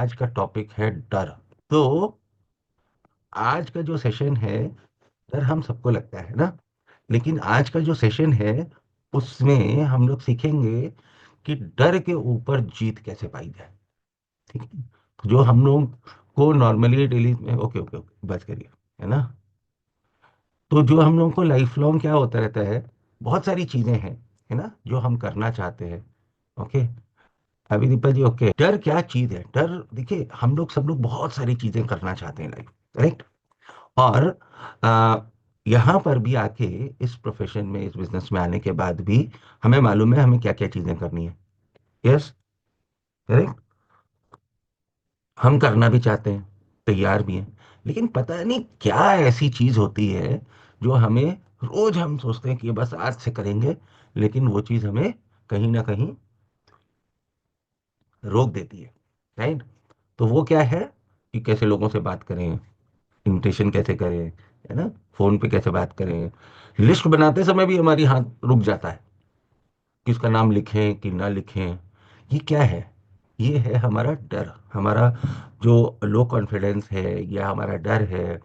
आज का टॉपिक है डर। तो आज का जो सेशन है, डर हम सबको लगता है ना। लेकिन आज का जो सेशन है उसमें हम लोग सीखेंगे कि डर के ऊपर जीत कैसे पाई जाए। ठीक है। तो जो हम लोग को नॉर्मली डेली में, ओके ओके ओके बस करिए, है ना। तो जो हम लोग को लाइफ लॉन्ग क्या होता रहता है, बहुत सारी चीजें हैं, है ना, जो हम करना चाहते हैं। ओके। अभी दीपा जी, ओके, डर क्या चीज है? डर, देखिए, हम लोग सब लोग बहुत सारी चीजें करना चाहते हैं लाइफ, राइट। और आ, यहाँ पर भी आके, इस प्रोफेशन में, इस बिजनेस में आने के बाद भी हमें मालूम है हमें क्या क्या चीजें करनी है। Yes, correct. हम करना भी चाहते हैं, तैयार भी हैं, लेकिन पता नहीं क्या ऐसी चीज होती है जो हमें, रोज हम सोचते हैं कि ये बस आज से करेंगे, लेकिन वो चीज हमें कहीं ना कहीं रोक देती है, राइट। तो वो क्या है कि कैसे लोगों से बात करें, इमिटेशन कैसे करें, है ना, फोन पे कैसे बात करें, लिस्ट बनाते समय भी हमारी हाथ रुक जाता है कि उसका नाम लिखें कि ना लिखें। ये क्या है? ये है हमारा डर, हमारा जो लो कॉन्फिडेंस है, या हमारा डर है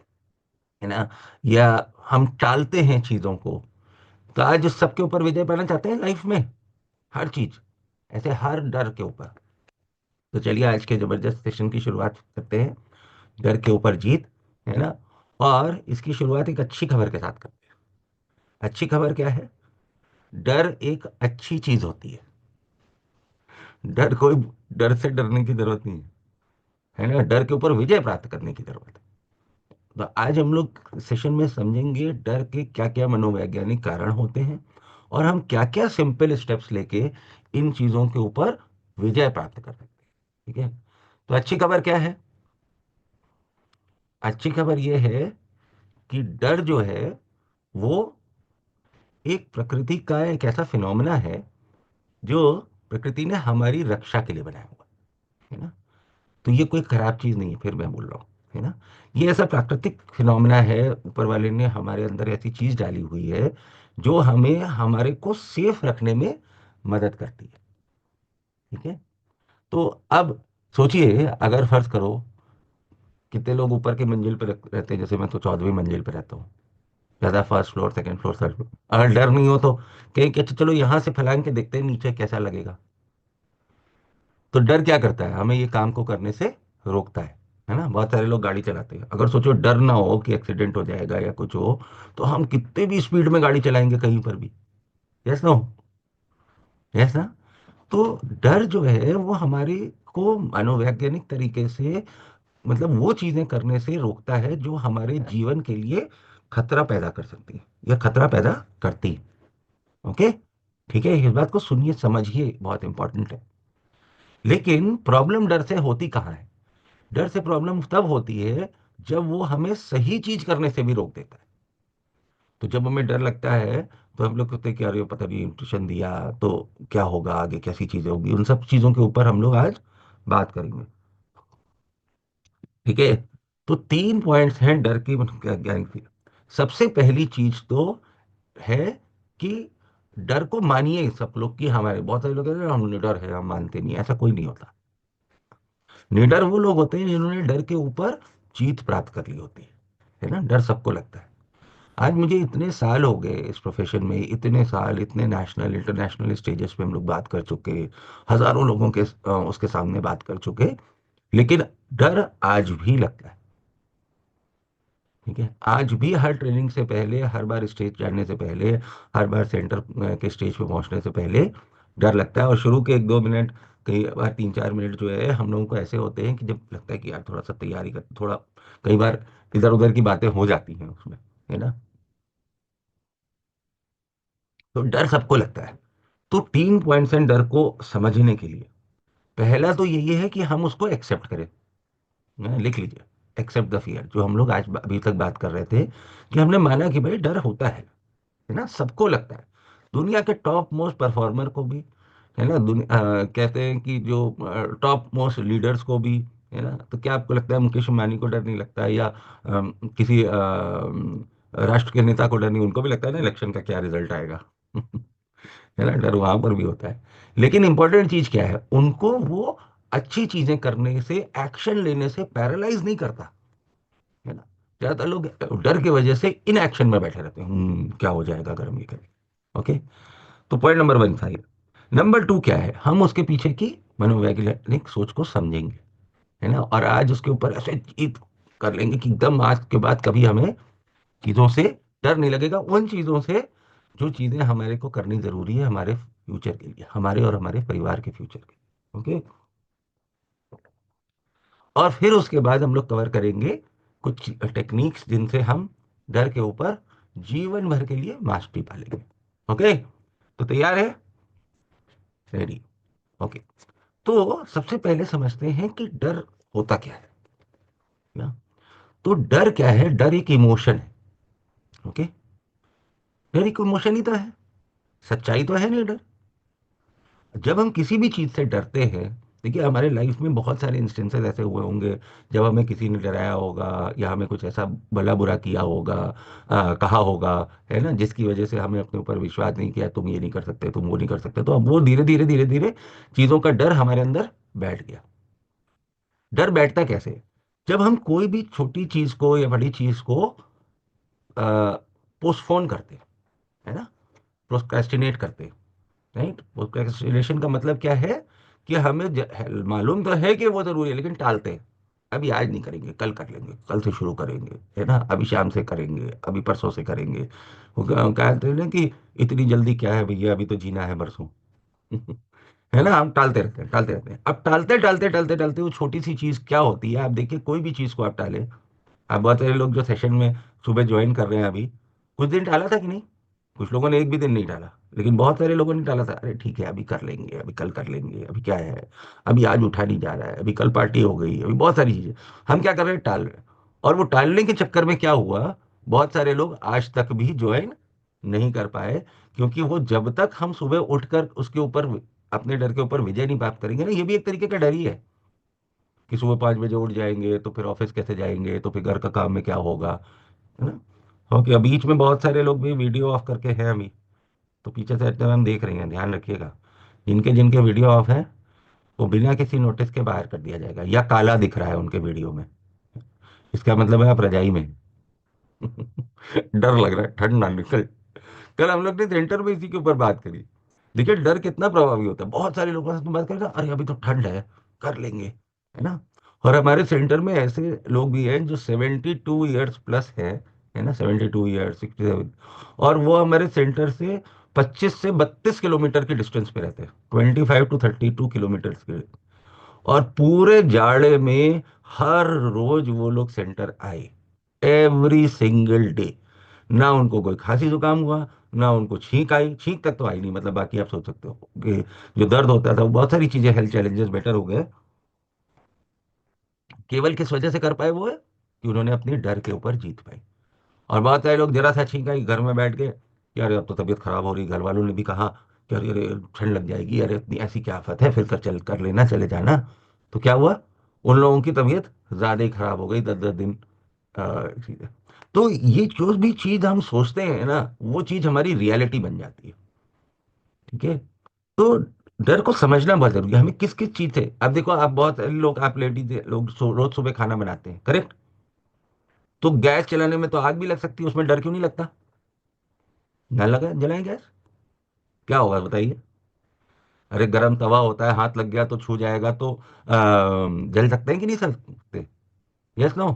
ना, या हम टालते हैं चीजों को। तो आज सबके ऊपर विजय पाना चाहते हैं लाइफ में, हर चीज, ऐसे हर डर के ऊपर। तो चलिए आज के जबरदस्त सेशन की शुरुआत करते हैं, डर के ऊपर जीत, है ना। और इसकी शुरुआत एक अच्छी खबर के साथ करते हैं। अच्छी खबर क्या है? डर एक अच्छी चीज होती है। डर कोई, डर से डरने की जरूरत नहीं है ना, डर के ऊपर विजय प्राप्त करने की जरूरत है। तो आज हम लोग सेशन में समझेंगे डर के क्या क्या मनोवैज्ञानिक कारण होते हैं, और हम क्या क्या सिंपल स्टेप्स लेके इन चीजों के ऊपर विजय प्राप्त कर सकते हैं। ठीक है। तो अच्छी खबर क्या है? अच्छी खबर यह है कि डर जो है वो एक प्रकृति का एक ऐसा फिनोमेना है जो प्रकृति ने हमारी रक्षा के लिए बनाया हुआ है ना। तो ये कोई खराब चीज नहीं है, फिर मैं बोल रहा हूँ, है ना। ये ऐसा प्राकृतिक फिनोमेना है, ऊपर वाले ने हमारे अंदर ऐसी चीज डाली हुई है जो हमें, हमारे को सेफ रखने में मदद करती है। ठीक है। तो अब सोचिए, अगर फर्ज करो, कितने लोग ऊपर की मंजिल पे रहते हैं, जैसे मैं तो 14वीं मंजिल पे रहता हूँ, ज्यादा first floor, second floor, third floor. अगर डर नहीं हो तो कहीं कि अच्छा चलो यहाँ से फलांग के देखते हैं नीचे कैसा लगेगा। तो डर क्या करता है, हमें ये काम को करने से रोकता है ना। बहुत सारे लोग गाड़ी चलाते हैं, अगर सोचो डर ना हो कि एक्सीडेंट हो जाएगा या कुछ हो, तो हम कितने भी स्पीड में गाड़ी चलाएंगे कहीं पर भी। Yes no? यस ना। तो डर जो है वो हमारे को मनोवैज्ञानिक तरीके से, मतलब वो चीजें करने से रोकता है जो हमारे जीवन के लिए खतरा पैदा कर सकती है, या खतरा पैदा करती है। ओके। ठीक है, इस बात को सुनिए, समझिए, बहुत इंपॉर्टेंट है। लेकिन प्रॉब्लम डर से होती कहाँ है? डर से प्रॉब्लम तब होती है जब वो हमें सही चीज करने से भी रोक देता है। तो जब हमें डर लगता है तो हम लोग कहते हैं कि अरे पता नहीं ट्यूशन दिया तो क्या होगा, आगे कैसी चीजें होगी, उन सब चीजों के ऊपर हम लोग आज बात करेंगे। ठीक है। तो 3 पॉइंट्स हैं डर की गारंटी। सबसे पहली चीज तो है कि डर को मानिए सब लोग, कि हमारे बहुत सारे लोग कहते हैं हम निडर है, हम मानते नहीं, ऐसा कोई नहीं होता। निडर वो लोग होते हैं जिन्होंने डर के ऊपर जीत प्राप्त कर ली होती है ना। डर सबको लगता है। आज मुझे इतने साल हो गए इस प्रोफेशन में, इतने साल, इतने नेशनल इंटरनेशनल स्टेजेस पे हम लोग बात कर चुके, हजारों लोगों के उसके सामने बात कर चुके, लेकिन डर आज भी लगता है। ठीक है। आज भी हर ट्रेनिंग से पहले, हर बार स्टेज चढ़ने से पहले, हर बार सेंटर के स्टेज पे पहुंचने से पहले डर लगता है। और शुरू के 1-2 मिनट, कई बार 3-4 मिनट जो है हम लोगों को ऐसे होते हैं कि जब लगता है कि यार थोड़ा सा तैयारी कर, थोड़ा, कई बार इधर उधर की बातें हो जाती हैं उसमें, है ना। तो डर सबको लगता है। तो 3 पॉइंट्स हैं डर को समझने के लिए। पहला तो यही है कि हम उसको एक्सेप्ट करें। लिख लीजिए, एक्सेप्ट द फियर, जो हम लोग आज अभी तक बात कर रहे थे, कि हमने माना कि भाई डर होता है ना, सबको लगता है। दुनिया के टॉप मोस्ट परफॉर्मर को भी, है ना, कहते हैं कि जो टॉप मोस्ट लीडर्स को भी, है ना। तो क्या आपको लगता है मुकेश अंबानी को डर नहीं लगता, या किसी राष्ट्र के नेता को डर नहीं? उनको भी लगता है ना इलेक्शन का क्या रिजल्ट आएगा। है ना, डर वहां पर भी होता है। लेकिन इंपॉर्टेंट चीज क्या है, उनको वो अच्छी चीजें करने से, एक्शन लेने से पैरालाइज नहीं करता, है ना। ज्यादातर लोग डर की वजह से इन एक्शन में बैठे रहते हैं, क्या हो जाएगा अगर हम ये करें। ओके। तो पॉइंट नंबर वन था ये। नंबर टू क्या है, हम उसके पीछे की मनोवैज्ञानिक सोच को समझेंगे, है ना, और आज उसके ऊपर ऐसे जीत कर लेंगे कि एकदम आज के बाद कभी हमें चीजों से डर नहीं लगेगा, उन चीजों से जो चीजें हमारे को करनी जरूरी है हमारे फ्यूचर के लिए, हमारे और हमारे परिवार के फ्यूचर के लिए। ओके। और फिर उसके बाद हम लोग कवर करेंगे कुछ टेक्निक्स जिनसे हम डर के ऊपर जीवन भर के लिए मास्टरी पालेंगे। ओके। तो तैयार है? रेडी। ओके। तो सबसे पहले समझते हैं कि डर होता क्या है ना। तो डर क्या है? डर एक इमोशन है। ओके। डर एक इमोशन ही तो है, सच्चाई तो है नहीं डर। जब हम किसी भी चीज से डरते हैं, देखिए हमारे लाइफ में बहुत सारे इंस्टेंसेस ऐसे हुए होंगे जब हमें किसी ने डराया होगा, या हमें कुछ ऐसा भला बुरा किया होगा, कहा होगा, है ना, जिसकी वजह से हमें अपने ऊपर विश्वास नहीं किया, तुम ये नहीं कर सकते, तुम वो नहीं कर सकते, तो अब वो धीरे धीरे धीरे धीरे चीजों का डर हमारे अंदर बैठ गया। डर बैठता कैसे? जब हम कोई भी छोटी चीज को या बड़ी चीज को पोस्टपोन करते हैं, है ना, प्रोक्रेस्टिनेट करते हैं। राइट। प्रोक्रेस्टिनेशन का मतलब क्या है? कि हमें मालूम तो है कि वो जरूरी है लेकिन टालते हैं। अभी आज नहीं करेंगे, कल कर लेंगे, कल से शुरू करेंगे, है ना, अभी शाम से करेंगे, अभी परसों से करेंगे। वो कहते हैं ना कि इतनी जल्दी क्या है भैया, अभी तो जीना है बरसों। है ना, हम टालते रहते हैं, टालते रहते हैं। अब टालते टालते टालते टालते वो छोटी सी चीज क्या होती है, आप देखिए कोई भी चीज को आप टालें। अब बहुत सारे लोग जो सेशन में सुबह ज्वाइन कर रहे हैं अभी, कुछ दिन टाला था कि नहीं? कुछ लोगों ने एक भी दिन नहीं टाला, लेकिन बहुत सारे लोगों ने टाला था। अरे ठीक है, अभी कर लेंगे, अभी कल कर लेंगे, अभी क्या है, अभी आज उठा नहीं जा रहा है, अभी कल पार्टी हो गई, अभी बहुत सारी चीजें हम क्या कर रहे हैं, टाल रहे हैं। और वो टालने के चक्कर में क्या हुआ, बहुत सारे लोग आज तक भी ज्वाइन नहीं कर पाए, क्योंकि वो जब तक हम सुबह उठकर उसके ऊपर अपने डर के ऊपर विजय नहीं प्राप्त करेंगे ना, ये भी एक तरीके का डर ही है कि सुबह 5 बजे उठ जाएंगे तो फिर ऑफिस कैसे जाएंगे, तो फिर घर का काम में क्या होगा, है ना। ओके। बीच में बहुत सारे लोग भी वीडियो ऑफ करके हैं अभी, तो पीछे से एकदम हम देख रहे हैं, ध्यान रखिएगा। जिनके जिनके वीडियो ऑफ है वो बिना किसी नोटिस के बाहर कर दिया जाएगा, या काला दिख रहा है उनके वीडियो में, इसका मतलब है आप रजाई में हैं। डर लग रहा है, ठंड ना निकल। कल हम लोग ने सेंटर में इसी के ऊपर बात करी। देखिए डर कितना प्रभावी होता है, बहुत सारे लोगों से तुम बात करेगा, अरे अभी तो ठंड है, कर लेंगे, है ना। और हमारे सेंटर में ऐसे लोग भी हैं जो 72 ईयर्स प्लस है ना, 72 ईयर्स, 67, और वो हमारे सेंटर से 25 से 32 किलोमीटर की डिस्टेंस पे रहते हैं, 25 to 32 किलोमीटर के। और पूरे जाड़े में हर रोज वो लोग सेंटर आए, एवरी सिंगल डे। ना उनको कोई खांसी जुकाम हुआ, ना उनको छींक आई, छींक तक तो आई नहीं, मतलब बाकी आप सोच सकते हो कि जो दर्द होता था वो बहुत सारी चीजें, हेल्थ चैलेंजेस बेटर हो गए। केवल किस वजह से कर पाए वो है कि उन्होंने अपनी डर के ऊपर जीत पाई। और बहुत सारे लोग जरा सा छींक आई, घर में बैठ गए कि अरे अब तो तबीयत खराब हो रही, घर वालों ने भी कहा कि अरे अरे ठंड लग जाएगी, अरे इतनी ऐसी क्या आफत है, फिर कर लेना, चले जाना। तो क्या हुआ, उन लोगों की तबीयत ज्यादा ही खराब हो गई, 10 10 दिन चीजें। तो ये जो भी चीज हम सोचते हैं ना, वो चीज हमारी रियलिटी बन जाती है। ठीक है। तो डर को समझना बहुत जरूरी है, हमें किस किस चीज से। अब देखो, आप बहुत सारे लोग, आप लेडीज लोग रोज सुबह खाना बनाते हैं, करेक्ट। तो गैस चलाने में तो आग भी लग सकती है, उसमें डर क्यों नहीं लगता? ना लगा जलाएं गैस, क्या होगा बताइए? अरे गरम तवा होता है, हाथ लग गया तो छू जाएगा तो जल सकते हैं कि नहीं सकते? Yes no.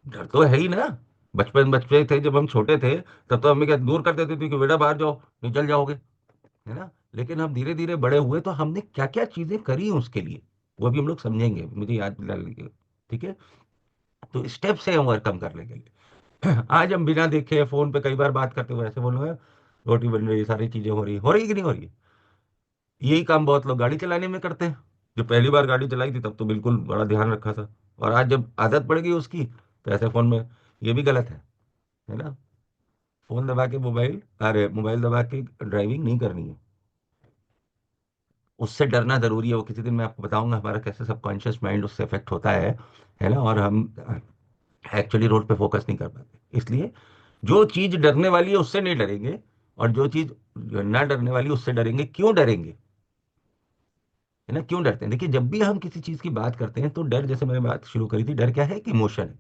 डर तो है ही ना। बचपन बच्चे थे जब हम छोटे थे, तब तो हमें क्या दूर कर देते थे कि बेटा बाहर जाओ, नहीं जल जाओगे, है ना। लेकिन हम धीरे धीरे बड़े हुए तो हमने क्या क्या चीजें करी उसके लिए, वो भी हम लोग समझेंगे, मुझे याद दिला लीजिए। ठीक है। तो स्टेप से हम ओवरकम करने के लिए आज हम बिना देखे फोन पे कई बार बात करते हुए ऐसे बोल रहे हैं, रोटी बन रही है, सारी चीजें हो रही है कि नहीं हो रही है। यही काम बहुत लोग गाड़ी चलाने में करते हैं। जो पहली बार गाड़ी चलाई थी तब तो बिल्कुल बड़ा ध्यान रखा था, और आज जब आदत पड़ गई उसकी तो ऐसे फोन में, ये भी गलत है ना। फोन दबा के मोबाइल, अरे मोबाइल दबा के ड्राइविंग नहीं करनी है। उससे डरना जरूरी है, वो किसी दिन मैं आपको बताऊंगा हमारा कैसे सबकॉन्शियस माइंड उससे अफेक्ट होता है ना। और हम एक्चुअली रोड पे फोकस नहीं कर पाते, इसलिए जो चीज डरने वाली है उससे नहीं डरेंगे, और जो चीज ना डरने वाली उससे डरेंगे। क्यों डरेंगे? है ना? क्यों डरते हैं? देखिए, जब भी हम किसी चीज की बात करते हैं तो डर, जैसे मैंने बात शुरू करी थी, डर क्या है? कि इमोशन है।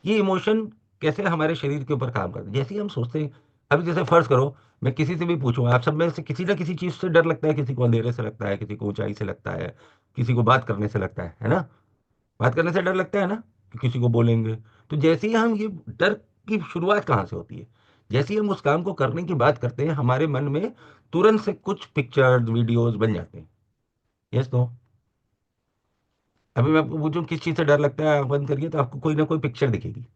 ये इमोशन कैसे हमारे शरीर के ऊपर काम करते हैं? जैसे ही हम सोचते हैं, अभी जैसे फर्ज करो, मैं किसी से भी पूछूं, आप सब में से किसी ना किसी चीज से डर लगता है। किसी को अंधेरे से लगता है, किसी को ऊंचाई से लगता है, किसी को बात करने से लगता है ना? बात करने से डर लगता है ना, कि किसी को बोलेंगे। तो जैसे ही हम ये डर की शुरुआत कहाँ से होती है? जैसे ही हम उस काम को करने की बात करते हैं, हमारे मन में तुरंत से कुछ पिक्चर्स, वीडियोस बन जाते हैं। यस, तो अभी मैं आपको पूछूं किस चीज से डर लगता है, आंख बंद करिए तो आपको कोई ना कोई पिक्चर दिखेगी,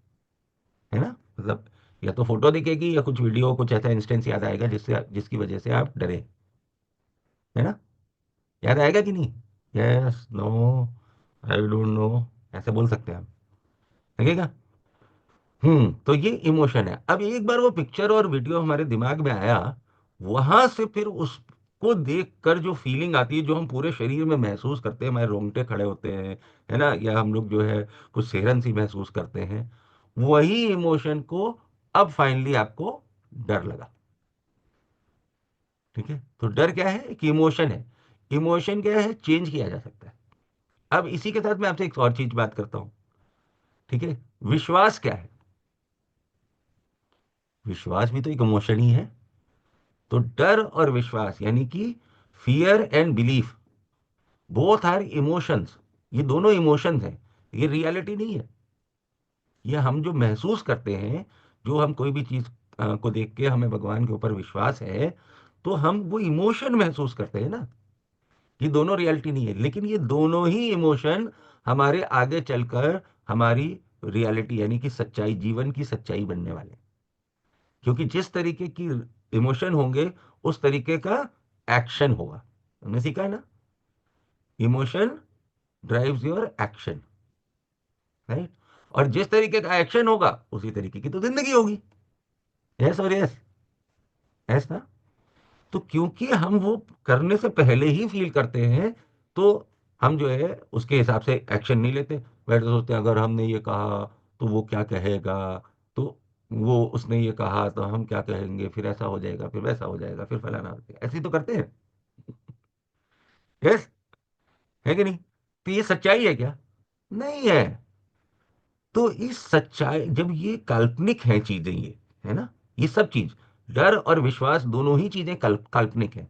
है ना? मतलब या तो फोटो दिखेगी, या कुछ वीडियो, कुछ ऐसा इंस्टेंस याद आएगा जिसकी वजह से आप डरे, है ना? याद आएगा कि नहीं? Yes, no, I don't know, ऐसे बोल सकते हैं आप। लगेगा। तो ये इमोशन है। अब एक बार वो पिक्चर और वीडियो हमारे दिमाग में आया, वहां से फिर उसको देख कर जो फीलिंग आती है, जो हम पूरे शरीर में महसूस करते हैं, हमारे रोंगटे खड़े होते हैं, है ना? या हम लोग जो है कुछ सिहरन सी महसूस करते हैं, वही इमोशन को अब फाइनली आपको डर लगा। ठीक है? तो डर क्या है? कि इमोशन है। इमोशन क्या है? चेंज किया जा सकता है। अब इसी के साथ मैं आपसे एक और चीज बात करता हूं। ठीक है? विश्वास क्या है? विश्वास भी तो एक इमोशन ही है। तो डर और विश्वास, यानी कि fear and belief, both are emotions. ये दोनों इमोशंस हैं। ये रियलिटी नहीं है। ये हम जो महसूस करते हैं, जो हम कोई भी चीज को देख के हमें भगवान के ऊपर विश्वास है, तो हम वो इमोशन महसूस करते हैं ना। ये दोनों रियलिटी नहीं है, लेकिन ये दोनों ही इमोशन हमारे आगे चलकर हमारी रियलिटी, यानी कि सच्चाई, जीवन की सच्चाई बनने वाले हैं। क्योंकि जिस तरीके की इमोशन होंगे, उस तरीके का एक्शन होगा। हमने सीखा है ना, emotion drives your action, right? और जिस तरीके का एक्शन होगा, उसी तरीके की तो जिंदगी होगी। यस और यस, यस ना? तो क्योंकि हम वो करने से पहले ही फील करते हैं, तो हम जो है उसके हिसाब से एक्शन नहीं लेते। बैठ सोचते हैं, अगर हमने ये कहा तो वो क्या कहेगा, तो वो उसने ये कहा तो हम क्या कहेंगे, फिर ऐसा हो जाएगा, फिर वैसा हो जाएगा, फिर फलाना हो जाएगा। ऐसे ही तो करते हैं। यस, है कि नहीं? तो ये सच्चाई है क्या? नहीं है। तो इस सच्चाई, जब ये काल्पनिक है चीजें, ये है ना, ये सब चीज, डर और विश्वास दोनों ही चीजें काल्पनिक है।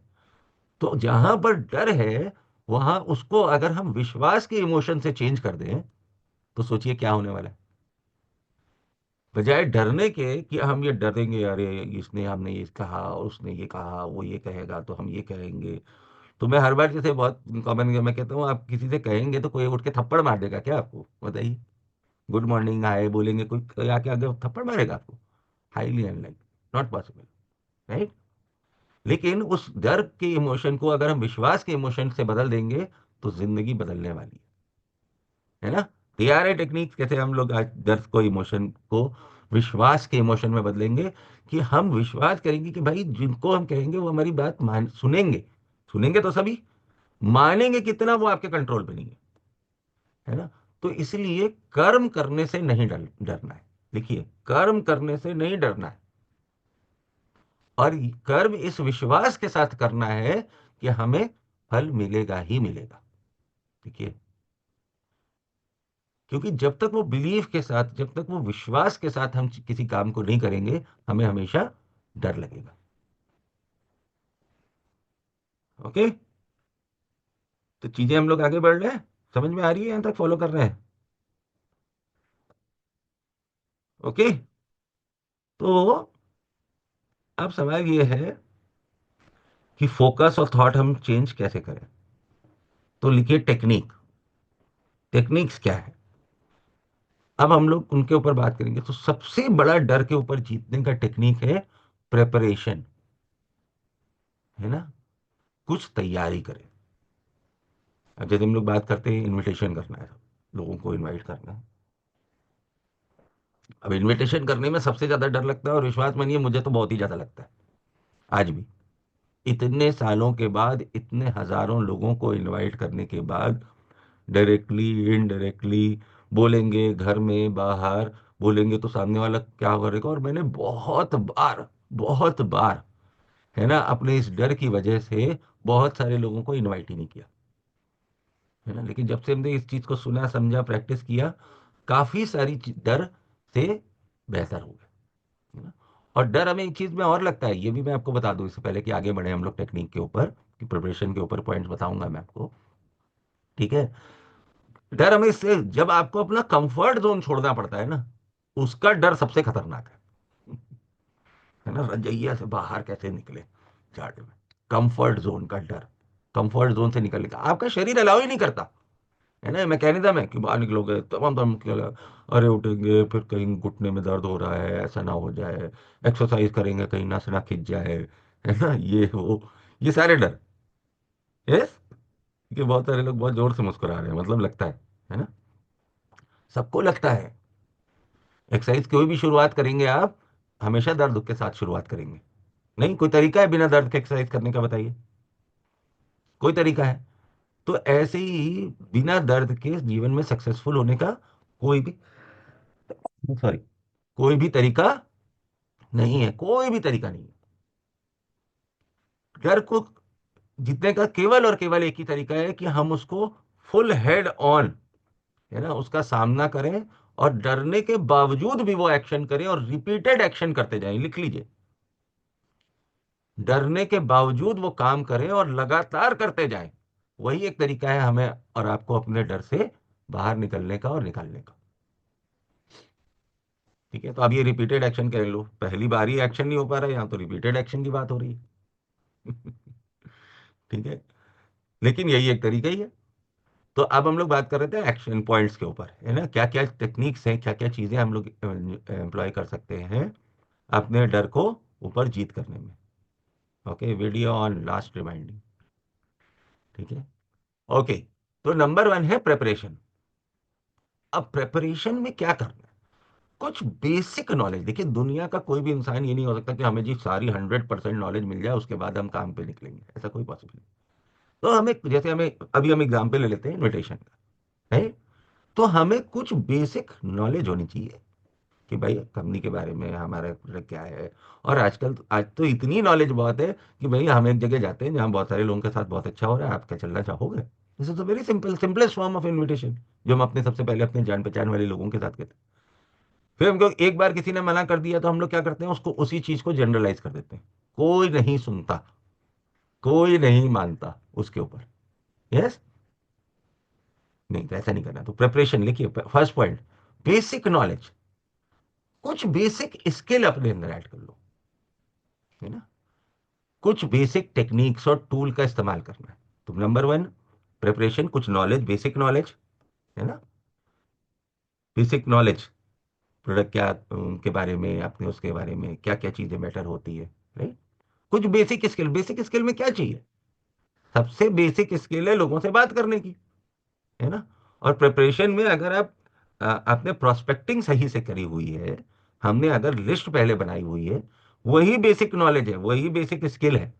तो जहां पर डर है, वहां उसको अगर हम विश्वास के इमोशन से चेंज कर दें, तो सोचिए क्या होने वाला है। बजाय डरने के कि हम ये डरेंगे, अरे इसने, हमने ये कहा, उसने ये कहा, वो ये कहेगा तो हम ये कहेंगे। तो मैं हर बार, जैसे बहुत कॉमन, मैं कहता हूँ, आप किसी से कहेंगे तो कोई उठ के थप्पड़ मार देगा क्या आपको? बताइए। गुड मॉर्निंग हाय बोलेंगे, कोई आके आगे थप्पड़ मारेगा आपको? Highly unlike, not possible, right? लेकिन उस डर के इमोशन को अगर हम विश्वास के इमोशन से बदल देंगे, तो जिंदगी बदलने वाली है ना? तैयार है टेक्निक कैसे हम लोग आज डर को, इमोशन को विश्वास के इमोशन में बदलेंगे? कि हम विश्वास करेंगे कि भाई जिनको हम कहेंगे वो हमारी बात मान सुनेंगे। सुनेंगे तो सभी, मानेंगे कितना वो आपके कंट्रोल पे नहीं है ना? तो इसलिए कर्म करने से नहीं डरना है। देखिए, कर्म करने से नहीं डरना है। और कर्म इस विश्वास के साथ करना है कि हमें फल मिलेगा ही मिलेगा। देखिए, क्योंकि जब तक वो बिलीफ के साथ, जब तक वो विश्वास के साथ हम किसी काम को नहीं करेंगे, हमें हमेशा डर लगेगा। ओके? तो चीजें हम लोग आगे बढ़ रहे हैं, समझ में आ रही है? यहां तक फॉलो कर रहे हैं? ओके? तो अब सवाल ये है कि फोकस और थॉट हम चेंज कैसे करें? तो लिखिए टेक्निक। टेक्निक्स क्या है? अब हम लोग उनके ऊपर बात करेंगे। तो सबसे बड़ा डर के ऊपर जीतने का टेक्निक है प्रेपरेशन, है ना? कुछ तैयारी करें। अब जैसे हम लोग बात करते हैं, इनविटेशन करना है, लोगों को इनवाइट करना है। अब इनविटेशन करने में सबसे ज्यादा डर लगता है, और विश्वास मानिए मुझे तो बहुत ही ज्यादा लगता है, आज भी। इतने सालों के बाद, इतने हजारों लोगों को इनवाइट करने के बाद, डायरेक्टली, इनडायरेक्टली, बोलेंगे घर में, बाहर बोलेंगे तो सामने वाला क्या करेगा। और मैंने बहुत बार, है ना, अपने इस डर की वजह से बहुत सारे लोगों को इनवाइट ही नहीं किया। है ना। लेकिन जब से हमने इस चीज को सुना, समझा, प्रैक्टिस किया, काफी सारी डर से बेहतर हो गए, है ना। और डर हमें एक चीज में और लगता है, ये भी मैं आपको बता दूं इससे पहले कि आगे बढ़े हम लोग टेक्निक के ऊपर, कि प्रिपरेशन के ऊपर पॉइंट्स बताऊंगा मैं आपको, ठीक है। डर हमें इससे, जब आपको अपना कंफर्ट जोन छोड़ना पड़ता है ना, उसका डर सबसे खतरनाक है ना। रजैया से बाहर कैसे निकले झाड़ में, कंफर्ट जोन का डर। कंफर्ट जोन से निकलने का आपका शरीर अलाउ ही नहीं करता, है ना। मैकेनिज्म है कि बाहर निकलोगे तमाम तमाम अरे उठेंगे फिर कहीं घुटने में दर्द हो रहा है, ऐसा ना हो जाए, एक्सरसाइज करेंगे कहीं नस ना खिंच जाए, है ना, ये वो, ये सारे डर। यस, कि बहुत सारे लोग बहुत जोर से मुस्कुरा रहे हैं, मतलब लगता है ना। सबको लगता है। एक्सरसाइज कोई भी शुरुआत करेंगे आप, हमेशा दर्द के साथ शुरुआत करेंगे। नहीं, कोई तरीका है बिना दर्द के एक्सरसाइज करने का, बताइए। कोई तरीका है? तो ऐसे ही बिना दर्द के जीवन में सक्सेसफुल होने का कोई भी, सॉरी, कोई भी तरीका नहीं है, कोई भी तरीका नहीं है। डर को जीतने का केवल और केवल एक ही तरीका है कि हम उसको फुल हेड ऑन, है ना, उसका सामना करें, और डरने के बावजूद भी वो एक्शन करें, और रिपीटेड एक्शन करते जाएं, लिख लीजिए। डरने के बावजूद वो काम करें और लगातार करते जाएं। वही एक तरीका है हमें और आपको अपने डर से बाहर निकलने का और निकालने का। ठीक है, तो अब ये रिपीटेड एक्शन कर लो, पहली बार ही एक्शन नहीं हो पा रहा है, यहाँ तो रिपीटेड एक्शन की बात हो रही है। ठीक है, लेकिन यही एक तरीका ही है। तो अब हम लोग बात कर रहे थे एक्शन पॉइंट्स के ऊपर, है ना, क्या क्या टेक्निक्स हैं, क्या क्या चीजें हम लोग एम्प्लॉय कर सकते हैं अपने डर को ऊपर जीत करने में। Okay, video on last reminding. ठीक है, ओके। तो नंबर वन है प्रेपरेशन। अब प्रेपरेशन में क्या करना है? कुछ बेसिक नॉलेज। देखिए, दुनिया का कोई भी इंसान ये नहीं हो सकता कि हमें जी सारी 100% नॉलेज मिल जाए उसके बाद हम काम पे निकलेंगे, ऐसा कोई पॉसिबल नहीं। तो हमें, जैसे हमें अभी हम एग्जाम्पल ले लेते हैं इन्विटेशन का, है। तो हमें कुछ बेसिक नॉलेज होनी चाहिए कि भाई कंपनी के बारे में हमारा प्रोडक्ट क्या है। और आजकल, आज तो इतनी नॉलेज बहुत है कि भाई हम एक जगह जाते हैं जहाँ बहुत सारे लोगों के साथ बहुत अच्छा हो रहा है, आप क्या चलना चाहोगे? This is a very simple, simplest form of invitation, जो हम अपने सबसे पहले अपने जान पहचान वाले लोगों के साथ कहते हैं। फिर हमको एक बार किसी ने मना कर दिया तो हम लोग क्या करते हैं, उसको उसी चीज को जनरलाइज कर देते हैं। कोई नहीं सुनता, कोई नहीं मानता उसके ऊपर। यस, नहीं, तो ऐसा नहीं करना। तो प्रिपरेशन लिखिए, फर्स्ट पॉइंट, बेसिक नॉलेज। कुछ बेसिक स्किल अपने अंदर ऐड कर लो, है ना। कुछ बेसिक टेक्निक्स और टूल का इस्तेमाल करना है। तो नंबर वन, प्रिपरेशन, कुछ नॉलेज, बेसिक नॉलेज, है ना। बेसिक नॉलेज, प्रोडक्ट क्या, उनके बारे में, अपने उसके बारे में क्या क्या चीजें मैटर होती है, राइट। कुछ बेसिक स्किल, बेसिक स्किल में क्या चाहिए? सबसे बेसिक स्किल है लोगों से बात करने की, है ना। और प्रिपरेशन में अगर आप आपने प्रोस्पेक्टिंग सही से करी हुई है, हमने अगर लिस्ट पहले बनाई हुई है, वही बेसिक नॉलेज है, वही बेसिक स्किल है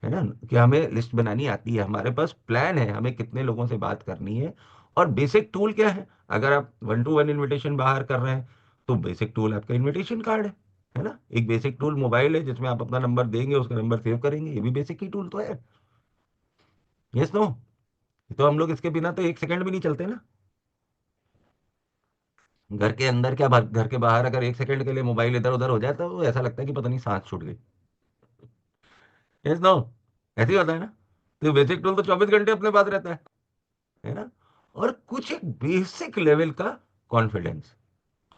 ना, कि हमें लिस्ट बनानी आती है, हमारे पास प्लान है हमें कितने लोगों से बात करनी है। और बेसिक टूल क्या है? अगर आप 1-to-1 इनविटेशन बाहर कर रहे हैं, तो बेसिक टूल आपका इनविटेशन कार्ड है ना। एक बेसिक टूल मोबाइल है जिसमें आप अपना नंबर देंगे, उसका नंबर सेव करेंगे, ये भी बेसिक ही टूल तो है। Yes, no? तो हम लोग इसके बिना तो एक सेकंड भी नहीं चलते ना। घर के अंदर क्या, घर के बाहर अगर एक सेकंड के लिए मोबाइल इधर उधर हो जाए तो ऐसा लगता है कि पता नहीं सांस छूट गई। Yes, no? ऐसे ही होता है ना। तो बेसिक टूल तो 24 घंटे अपने पास रहता है ना। और कुछ एक बेसिक लेवल का कॉन्फिडेंस,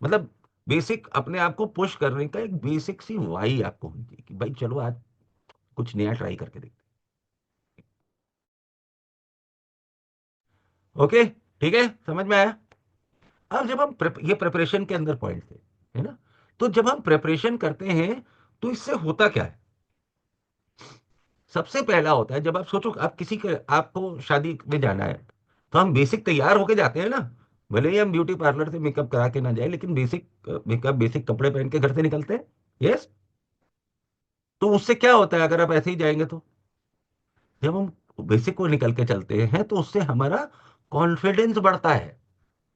मतलब बेसिक अपने आप को पुश करने का एक बेसिक सी वाई आपको होनी चाहिए कि भाई चलो आज कुछ नया ट्राई करके देखते हैं। ओके, ठीक है, समझ में आया। अब जब हम ये प्रिपरेशन के अंदर पॉइंट थे, है ना। तो जब हम प्रिपरेशन करते हैं तो इससे होता क्या है? सबसे पहला होता है, जब आप सोचो आप किसी के, आपको शादी में जाना है, तो हम बेसिक तैयार होके जाते हैं ना। भले ही हम ब्यूटी पार्लर से मेकअप करा के ना जाए, लेकिन बेसिक मेकअप, बेसिक कपड़े पहन के घर से निकलते हैं। यस। तो उससे क्या होता है अगर आप ऐसे ही जाएंगे तो? जब हम बेसिक को निकल के चलते हैं तो उससे हमारा कॉन्फिडेंस बढ़ता है।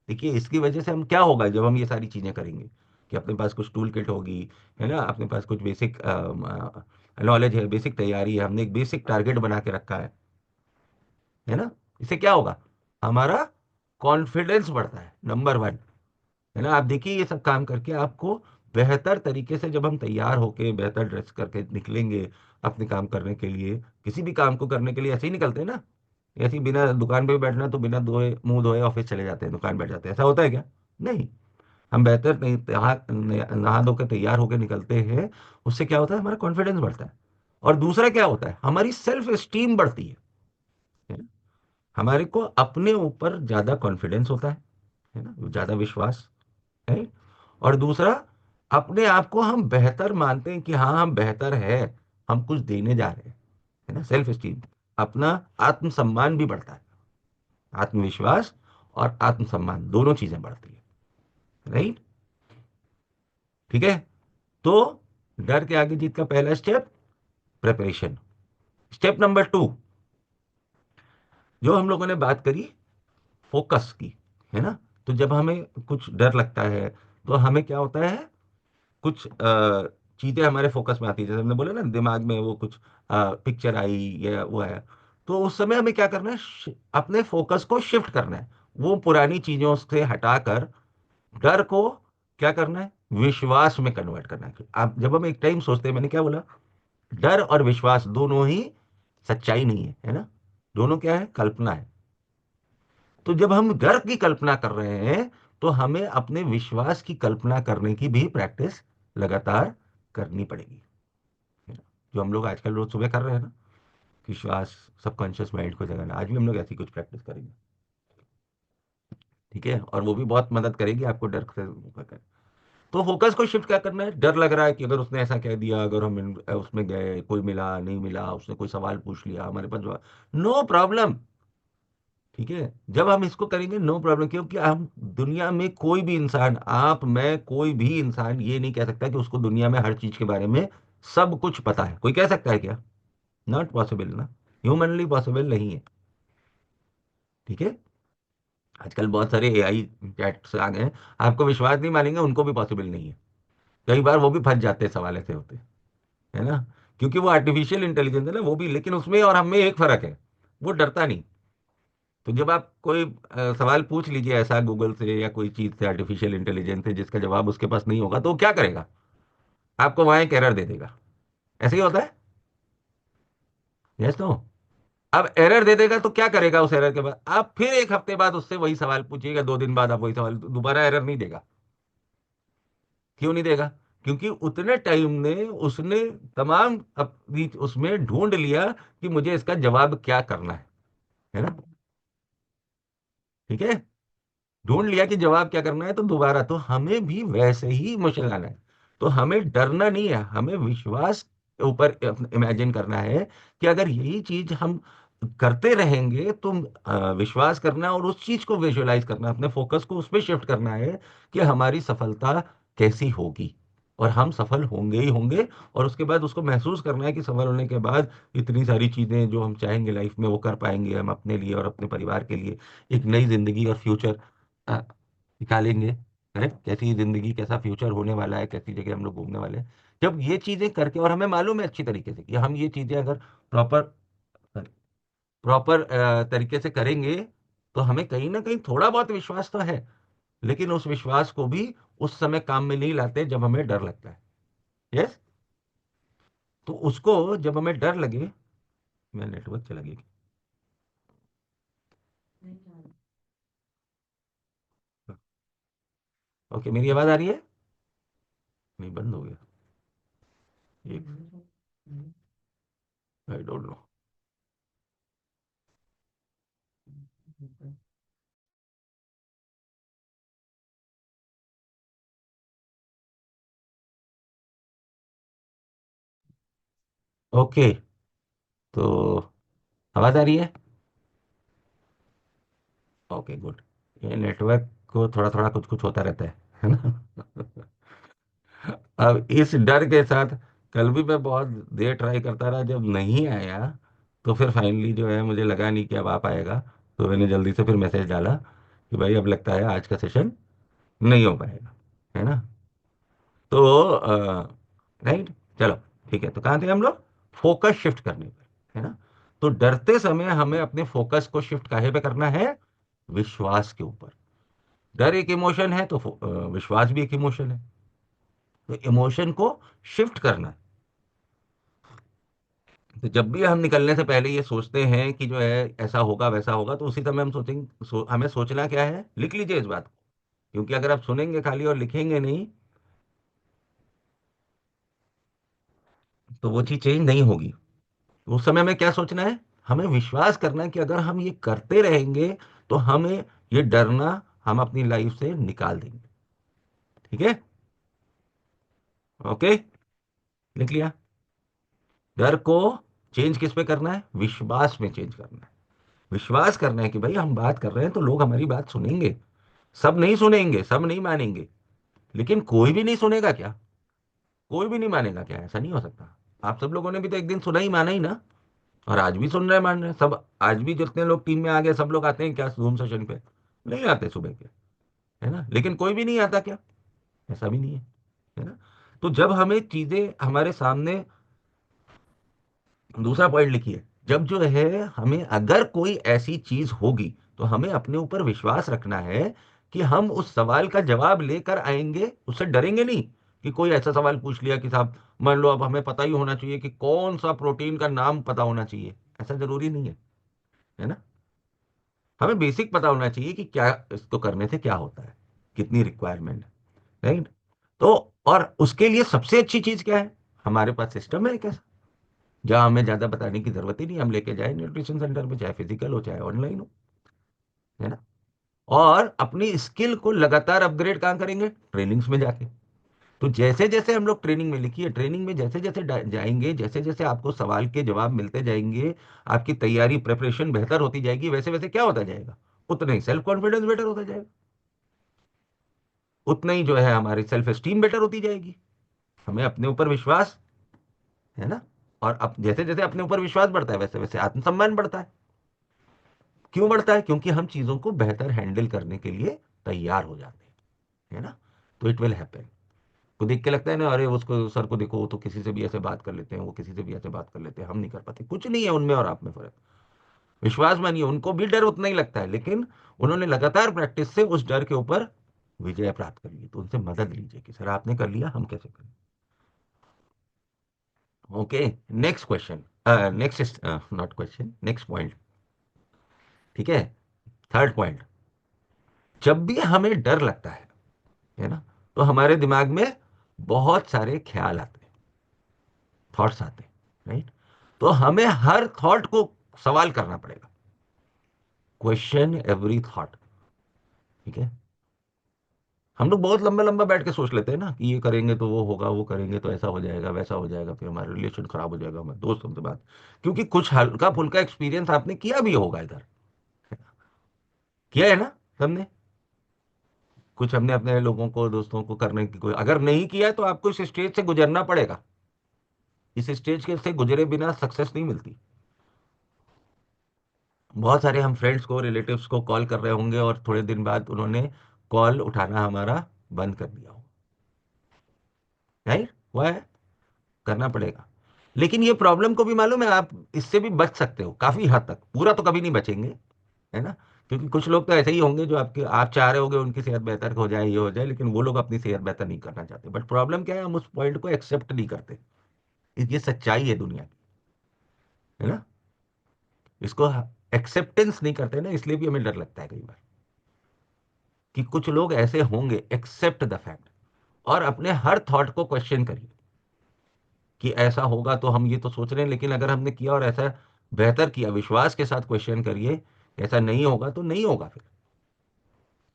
देखिए, इसकी वजह से हम क्या होगा जब हम ये सारी चीजें करेंगे, कि अपने पास कुछ टूल किट होगी, है ना, अपने पास कुछ बेसिक नॉलेज है, बेसिक तैयारी है, हमने एक बेसिक टारगेट बना के रखा है ना। इससे क्या होगा? हमारा कॉन्फिडेंस बढ़ता है, नंबर वन। है ना? आप देखिए ये सब काम करके आपको बेहतर तरीके से, जब हम तैयार होके बेहतर ड्रेस करके निकलेंगे अपने काम करने के लिए, किसी भी काम को करने के लिए ऐसे ही निकलते हैं ना, ऐसे ही बिना दुकान पे भी बैठना तो बिना धोए मुंह धोए ऑफिस चले जाते हैं, दुकान बैठ जाते हैं, ऐसा होता है क्या? नहीं। हम बेहतर नहीं, नहा धो के तैयार होके निकलते हैं। उससे क्या होता है? हमारा कॉन्फिडेंस बढ़ता है। और दूसरा क्या होता है? हमारी सेल्फ एस्टीम बढ़ती है ना? हमारे को अपने ऊपर ज्यादा कॉन्फिडेंस होता है ना, ज्यादा विश्वास है। और दूसरा, अपने आप को हम बेहतर मानते हैं कि हाँ हम बेहतर है, हम कुछ देने जा रहे हैं। है ना? सेल्फ एस्टीम, अपना आत्मसम्मान भी बढ़ता है। आत्मविश्वास और आत्मसम्मान दोनों चीजें बढ़ती है। राइट? ठीक है। तो डर के आगे जीत का पहला step, preparation. Step number two, जो हम लोगों ने बात करी, फोकस की। है ना? तो जब हमें कुछ डर लगता है तो हमें क्या होता है? कुछ चीजें हमारे फोकस में आती है, जैसे हमने बोला ना, दिमाग में वो कुछ पिक्चर आई या वो आया। तो उस समय हमें क्या करना है? अपने फोकस को शिफ्ट करना है, वो पुरानी चीजों से हटाकर डर को क्या करना है? विश्वास में कन्वर्ट करना है। आप जब हम एक टाइम सोचते हैं, मैंने क्या बोला, डर और विश्वास दोनों ही सच्चाई नहीं है, है ना? दोनों क्या है? कल्पना है। तो जब हम डर की कल्पना कर रहे हैं तो हमें अपने विश्वास की कल्पना करने की भी प्रैक्टिस लगातार करनी पड़ेगी, है ना? जो हम लोग आजकल रोज सुबह कर रहे हैं ना, विश्वास, सबकॉन्शियस माइंड को जगाना, आज भी हम लोग ऐसी कुछ प्रैक्टिस करेंगे। ठीक है? और वो भी बहुत मदद करेगी आपको डर से मुक्त करने। तो फोकस को शिफ्ट क्या करना है? डर लग रहा है कि अगर उसने ऐसा कह दिया, अगर हम उसमें गए, कोई मिला नहीं मिला, उसने कोई सवाल पूछ लिया, हमारे पास जवाब, नो प्रॉब्लम। ठीक है? जब हम इसको करेंगे, नो प्रॉब्लम, क्योंकि हम दुनिया में कोई भी इंसान, आप मैं कोई भी इंसान ये नहीं कह सकता कि उसको दुनिया में हर चीज के बारे में सब कुछ पता है। कोई कह सकता है क्या? नॉट पॉसिबल ना, ह्यूमनली पॉसिबल नहीं है। ठीक है? आजकल बहुत सारे एआई चैट्स आ गए हैं, आपको विश्वास नहीं मानेंगे, उनको भी पॉसिबल नहीं है। कई बार वो भी फंस जाते हैं, सवाल ऐसे होते हैं। है ना? क्योंकि वो आर्टिफिशियल इंटेलिजेंस है ना, वो भी, लेकिन उसमें और हमें एक फर्क है, वो डरता नहीं। तो जब आप कोई सवाल पूछ लीजिए ऐसा गूगल से या कोई चीज से, आर्टिफिशियल इंटेलिजेंस से, जिसका जवाब उसके पास नहीं होगा, तो वो क्या करेगा? आपको वहां एक एरर दे देगा। ऐसे ही होता है। Yes no? अब एरर दे देगा तो क्या करेगा? उस एरर के बाद आप फिर एक हफ्ते बाद उससे वही सवाल पूछिएगा, 2 दिन बाद आप वही सवाल, दोबारा एरर नहीं देगा। क्यों नहीं देगा? क्योंकि उतने टाइम ने उसने तमाम अपनी उसमें ढूंढ लिया कि मुझे इसका जवाब क्या करना है ना? ठीक है? ढूंढ लिया कि जवाब क्या करना है, तो दोबारा तो हमें भी वैसे ही इमोशन लाना है। तो हमें डरना नहीं है, हमें विश्वास ऊपर इमेजिन करना है कि अगर यही चीज हम करते रहेंगे तो विश्वास करना और उस चीज को विजुअलाइज करना, अपने फोकस को उस पर शिफ्ट करना है कि हमारी सफलता कैसी होगी, और हम सफल होंगे ही होंगे। और उसके बाद उसको महसूस करना है कि सफल होने के बाद इतनी सारी चीजें जो हम चाहेंगे लाइफ में वो कर पाएंगे, हम अपने लिए और अपने परिवार के लिए एक नई जिंदगी और फ्यूचर निकालेंगे। करेक्ट? कैसी जिंदगी, कैसा फ्यूचर होने वाला है, कैसी जगह हम लोग घूमने वाले हैं। जब ये चीजें करके, और हमें मालूम है अच्छी तरीके से कि हम ये चीजें अगर प्रॉपर प्रॉपर तरीके से करेंगे, तो हमें कहीं ना कहीं थोड़ा बहुत विश्वास तो है, लेकिन उस विश्वास को भी उस समय काम में नहीं लाते जब हमें डर लगता है। यस? तो उसको जब हमें डर लगे, मैं नेटवर्क चला गया। ओके, मेरी आवाज आ रही है? नहीं, बंद हो गया। एक, आई डोंट नो। ओके, तो आवाज आ रही है? Okay, good. ये नेटवर्क को थोड़ा थोड़ा कुछ कुछ होता रहता है ना? अब इस डर के साथ, कल भी मैं बहुत देर ट्राई करता रहा, जब नहीं आया तो फिर फाइनली जो है मुझे लगा नहीं कि अब आ पाएगा, तो मैंने जल्दी से फिर मैसेज डाला कि भाई अब लगता है आज का सेशन नहीं हो पाएगा। है ना? तो राइट, चलो, ठीक है। तो कहाँ थे हम लोग? फोकस शिफ्ट करने पर। है ना? तो डरते समय हमें अपने फोकस को शिफ्ट काहे पे करना है? विश्वास के ऊपर। डर एक इमोशन है तो विश्वास भी एक इमोशन है। तो इमोशन को शिफ्ट करना है। तो जब भी हम निकलने से पहले ये सोचते हैं कि जो है ऐसा होगा वैसा होगा, तो उसी समय हम सोचेंगे, हमें सोचना क्या है, लिख लीजिए इस बात को। क्योंकि अगर आप सुनेंगे खाली और लिखेंगे नहीं, तो वो चीज चेंज नहीं होगी। उस समय में क्या सोचना है, हमें विश्वास करना है कि अगर हम ये करते रहेंगे तो हमें ये डरना हम अपनी लाइफ से निकाल देंगे। ठीक है। ओके। लिख लिया। डर को चेंज किस पे करना है, विश्वास में चेंज करना है। विश्वास करना है कि भाई हम बात कर रहे हैं तो लोग हमारी बात सुनेंगे। सब नहीं सुनेंगे, सब नहीं मानेंगे, लेकिन कोई भी नहीं सुनेगा क्या, कोई भी नहीं मानेगा क्या, ऐसा नहीं हो सकता। आप सब लोगों ने भी तो एक दिन सुना ही माना ही ना। और आज भी सुन रहे मान रहे हैं सब। आज भी जितने लोग टीम में आ गए सब लोग आते हैं क्या जूम सेशन पे, नहीं आते सुबह के, है ना। लेकिन कोई भी नहीं आता क्या, ऐसा भी नहीं है ना। तो जब हमें चीजें हमारे सामने, दूसरा पॉइंट लिखिए, जब जो है हमें अगर कोई ऐसी चीज होगी तो हमें अपने ऊपर विश्वास रखना है कि हम उस सवाल का जवाब लेकर आएंगे, उससे डरेंगे नहीं। कि कोई ऐसा सवाल पूछ लिया कि साहब, मान लो अब हमें पता ही होना चाहिए कि कौन सा प्रोटीन का नाम पता होना चाहिए, ऐसा जरूरी नहीं है ना। हमें बेसिक पता होना चाहिए कि क्या इसको करने से क्या होता है, कितनी रिक्वायरमेंट है, राइट। तो और उसके लिए सबसे अच्छी चीज क्या है, हमारे पास सिस्टम है एक ऐसा, जहां हमें ज्यादा बताने की जरूरत ही नहीं, हम लेके जाए न्यूट्रिशन सेंटर में, चाहे फिजिकल हो चाहे ऑनलाइन हो, है ना। और अपनी स्किल को लगातार अपग्रेड कहाँ करेंगे, ट्रेनिंग्स में जाके। तो जैसे जैसे हम लोग ट्रेनिंग में, लिखिए, ट्रेनिंग में जैसे जैसे जाएंगे, जैसे जैसे आपको सवाल के जवाब मिलते जाएंगे, आपकी तैयारी प्रिपरेशन बेहतर होती जाएगी, वैसे वैसे क्या होता जाएगा, उतना ही सेल्फ कॉन्फिडेंस बेटर होता जाएगा, उतना ही जो है हमारी सेल्फ एस्टीम बेटर होती जाएगी, हमें अपने ऊपर विश्वास, है ना। और अब जैसे जैसे अपने ऊपर विश्वास बढ़ता है वैसे वैसे आत्मसम्मान बढ़ता है। क्यों बढ़ता है, क्योंकि हम चीजों को बेहतर हैंडल करने के लिए तैयार हो जाते हैं, है ना। तो इट विल हैपन। को देख के लगता है ना, अरे उसको सर को देखो, वो तो किसी से भी ऐसे बात कर लेते हैं, वो किसी से भी ऐसे बात कर लेते हैं, हम नहीं कर पाते। कुछ नहीं है उनमें और आप में फर्क। विश्वास मानिए, उनको भी डर उतना ही लगता है, लेकिन उन्होंने लगातार प्रैक्टिस से उस डर के ऊपर विजय प्राप्त कर ली। तो उनसे मदद लीजिए कि सर आपने कर लिया, हम कैसे करें। Okay. Next question, next not question, next point. ठीक है। थर्ड पॉइंट, जब भी हमें डर लगता है ना, तो हमारे दिमाग में बहुत सारे ख्याल आते हैं, थॉट्स आते हैं, राइट। तो हमें हर थॉट को सवाल करना पड़ेगा, क्वेश्चन एवरी थॉट। ठीक है। हम लोग बहुत लंबा लंबा बैठ के सोच लेते हैं ना कि ये करेंगे तो वो होगा, वो करेंगे तो ऐसा हो जाएगा, वैसा हो जाएगा, फिर हमारा रिलेशन खराब हो जाएगा हमारे दोस्तों से बात। क्योंकि कुछ हल्का फुल्का एक्सपीरियंस आपने किया भी होगा इधर, किया है ना हमने। कुछ हमने अपने लोगों को, दोस्तों को करने की कोई, अगर नहीं किया है तो आपको इस स्टेज से गुजरना पड़ेगा। इस स्टेज के से गुजरे बिना सक्सेस नहीं मिलती। बहुत सारे हम फ्रेंड्स को, रिलेटिव्स को कॉल कर रहे होंगे और थोड़े दिन बाद उन्होंने कॉल उठाना हमारा बंद कर दिया हो, राइट। हुआ है, करना पड़ेगा। लेकिन ये प्रॉब्लम को भी मालूम है, आप इससे भी बच सकते हो काफी हद तक, पूरा तो कभी नहीं बचेंगे, है ना। क्योंकि कुछ लोग तो ऐसे ही होंगे जो आपके, आप चाह रहे होगे उनकी सेहत बेहतर हो जाए, ये हो जाए, लेकिन वो लोग अपनी सेहत बेहतर नहीं करना चाहते। बट प्रॉब्लम क्या है, हम उस पॉइंट को एक्सेप्ट नहीं करते। ये सच्चाई है दुनिया की, है ना। इसको एक्सेप्टेंस नहीं करते ना, इसलिए भी हमें डर लगता है कई बार कि कुछ लोग ऐसे होंगे। एक्सेप्ट द फैक्ट, और अपने हर थॉट को क्वेश्चन करिए कि ऐसा होगा तो हम ये तो सोच रहे हैं, लेकिन अगर हमने किया और ऐसा बेहतर किया, विश्वास के साथ क्वेश्चन करिए, ऐसा नहीं होगा तो नहीं होगा फिर,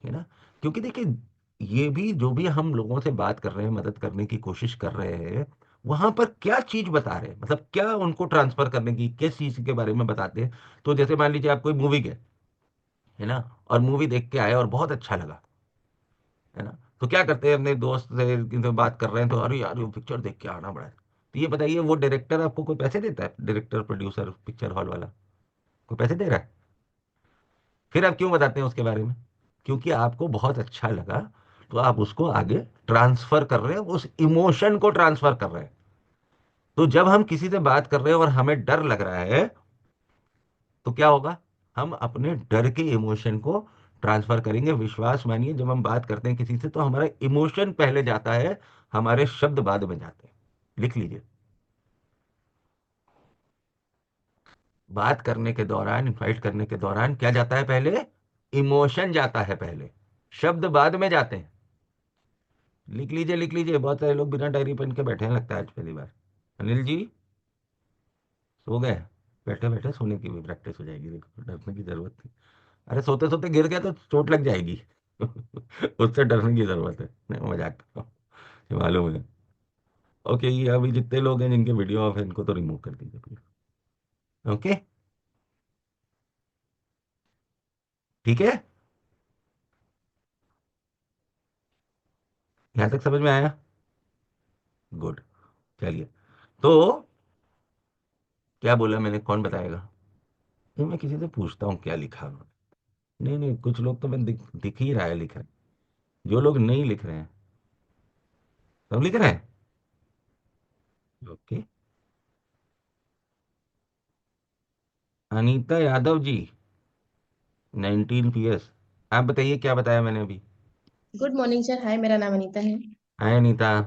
है ना। क्योंकि देखिए, ये भी जो भी हम लोगों से बात कर रहे हैं, मदद करने की कोशिश कर रहे हैं, वहां पर क्या चीज बता रहे हैं, मतलब क्या उनको ट्रांसफर करने की, किस चीज के बारे में बताते हैं। तो जैसे मान लीजिए आप कोई मूवी गए, है ना, और मूवी देख के आए और बहुत अच्छा लगा, है ना। तो क्या करते हैं, अपने दोस्त से किसी से बात कर रहे हैं तो अरे यार वो पिक्चर देख के आना पड़ा है। तो ये बताइए, वो डायरेक्टर आपको कोई पैसे देता है, डायरेक्टर प्रोड्यूसर पिक्चर हॉल वाला कोई पैसे दे रहा है। फिर आप क्यों बताते हैं उसके बारे में, क्योंकि आपको बहुत अच्छा लगा, तो आप उसको आगे ट्रांसफर कर रहे हैं, उस इमोशन को ट्रांसफर कर रहे हैं। तो जब हम किसी से बात कर रहे हैं और हमें डर लग रहा है, तो क्या होगा, हम अपने डर के इमोशन को ट्रांसफर करेंगे। विश्वास मानिए, जब हम बात करते हैं किसी से तो हमारा इमोशन पहले जाता है, हमारे शब्द बाद में जाते हैं। लिख लीजिए। बात करने के दौरान, इनवाइट करने के दौरान क्या जाता है पहले? इमोशन जाता है पहले, शब्द बाद में जाते हैं। लिख लीजिए, लिख लीजिए। बहुत सारे लोग बिना डायरी पेन के बैठे हैं, लगता है आज पहली बार। अनिल जी, सो गए? बैठे बैठे सोने की भी प्रैक्टिस हो जाएगी, देखो डरने की जरूरत नहीं। अरे सोते सोते गिर गया तो चोट लग जाएगी। उससे डरने की जरूरत है नहीं, मजाक कर रहा हूँ, ये मालूम है। ओके, ये अभी जितने लोग हैं जिनके वीडियो ऑफ है इनको तो रिमूव कर दीजिए प्लीज। ओके, ठीक है। यहाँ तक समझ में आया? गुड। चलिए, तो क्या बोला मैंने, कौन बताएगा? नहीं, मैं किसी से पूछता हूँ क्या लिखा उन्होंने। नहीं नहीं, कुछ लोग तो मैं दिख ही रहा है लिख रहे हैं। जो लोग नहीं लिख रहे हैं, सब लिख रहे हैं। ओके। अनीता यादव जी, 19 PS। आप बताइए क्या बताया मैंने अभी? Good morning sir. हाय, मेरा नाम अनीता है। हाय अनीता।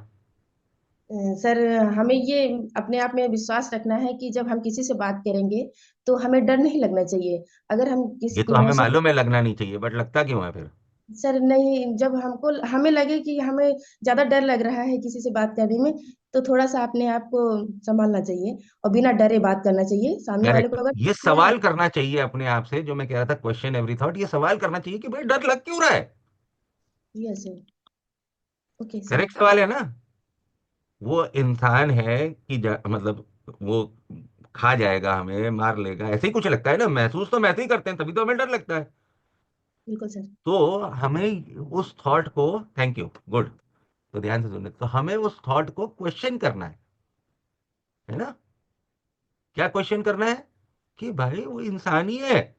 सर, हमें ये अपने आप में विश्वास रखना है कि जब हम किसी से बात करेंगे तो हमें डर नहीं लगना चाहिए। अगर हम किस ये तो हमें इमोशन मालूम है लगना नहीं चाहिए, बट लगता क्यों है फिर? सर नहीं, जब हमें लगे कि हमें ज्यादा डर लग रहा है किसी से बात करने में, तो थोड़ा सा अपने आप को संभालना चाहिए और बिना डरे बात करना चाहिए। सामने वाले करेक्ट। को अगर ये किया है। सवाल करना चाहिए अपने आप से, जो मैं कह रहा था, क्वेश्चन एवरी थॉट। ये सवाल करना चाहिए कि भाई डर लग क्यों रहा है। Yes sir. Okay sir. Correct सवाल है ना? वो इंसान है कि मतलब वो खा जाएगा, हमें मार लेगा, ऐसे ही कुछ लगता है ना। महसूस तो हम ऐसे ही करते हैं, तभी तो हमें डर लगता है। बिल्कुल सर। तो हमें उस थॉट को, थैंक यू, गुड। तो ध्यान से सुनने, तो हमें उस थॉट को क्वेश्चन करना है ना? क्या क्वेश्चन करना है? कि भाई वो इंसान ही है,